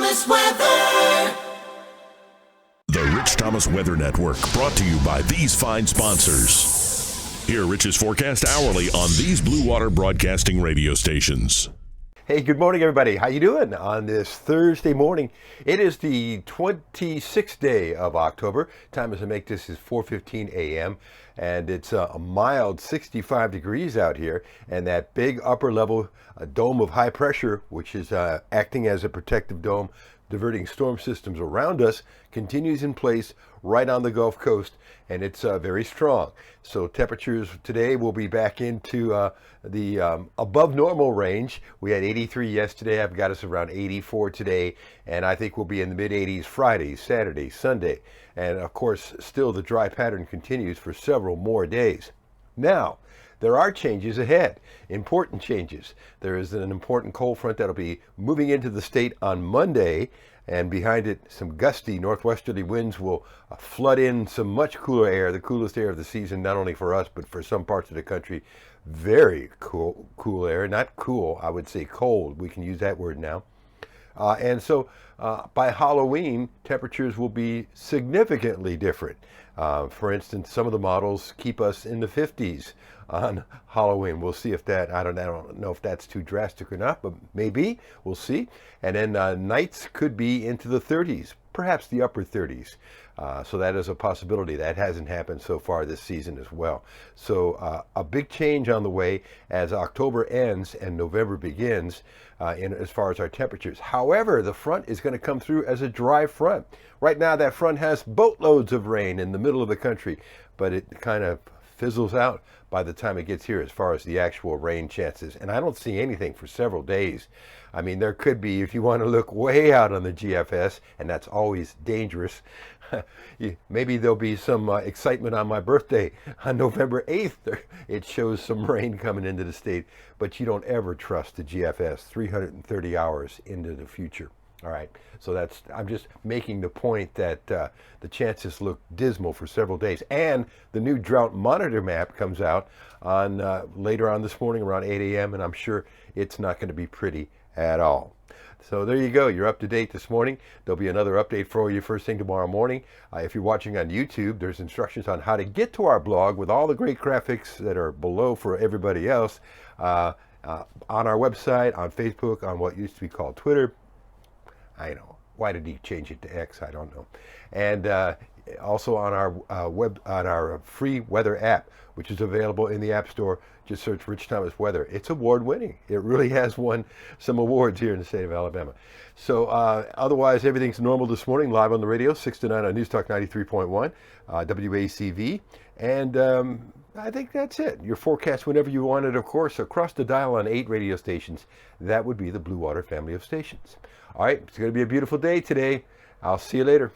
Thomas Weather. The Rich Thomas Weather Network, brought to you by these fine sponsors. Hear Rich's forecast hourly on these Blue Water Broadcasting radio stations. Hey, good morning, everybody. How you doing on this Thursday morning? It is the 26th day of October. Time as I make this is 4:15 a.m. and it's a mild 65 degrees out here. And that big upper level dome of high pressure, which is acting as a protective dome, diverting storm systems around us, continues in place right on the Gulf Coast, and it's very strong. So temperatures today will be back into the above normal range. We had 83 yesterday. I've got us around 84 today, and I think we'll be in the mid 80s Friday, Saturday, Sunday. And of course, still the dry pattern continues for several more days. Now, there are changes ahead, important changes. There is an important cold front that'll be moving into the state on Monday, and behind it, some gusty northwesterly winds will flood in some much cooler air, the coolest air of the season, not only for us, but for some parts of the country. Very cool air, not cool, I would say cold. We can use that word now. And so by Halloween, temperatures will be significantly different. For instance, some of the models keep us in the 50s on Halloween. We'll see if that, I don't know if that's too drastic or not, but maybe, we'll see. And then nights could be into the 30s, perhaps the upper 30s. So that is a possibility. That hasn't happened so far this season as well. So a big change on the way as October ends and November begins as far as our temperatures. However, the front is going to come through as a dry front. Right now, that front has boatloads of rain in the middle of the country, but it kind of fizzles out by the time it gets here as far as the actual rain chances. And I don't see anything for several days. I mean, there could be, if you want to look way out on the GFS, and that's always dangerous, maybe there'll be some excitement on my birthday on November 8th. It shows some rain coming into the state, but you don't ever trust the GFS 330 hours into the future. All right, so I'm just making the point that the chances look dismal for several days. And the new Drought Monitor map comes out on later on this morning around 8 a.m., and I'm sure it's not going to be pretty at all. So there you go. You're up to date this morning. There'll be another update for you first thing tomorrow morning. If you're watching on YouTube, there's instructions on how to get to our blog with all the great graphics that are below for everybody else on our website, on Facebook, on what used to be called Twitter. I know. Why did he change it to X? I don't know. And also on our on our free weather app, which is available in the App Store. Just search Rich Thomas Weather. It's award-winning. It really has won some awards here in the state of Alabama. So otherwise, everything's normal this morning. Live on the radio, 6 to 9 on News Talk 93.1, WACV. And I think that's it. Your forecast whenever you want it, of course, across the dial on 8 radio stations. That would be the Blue Water family of stations. All right, it's going to be a beautiful day today. I'll see you later.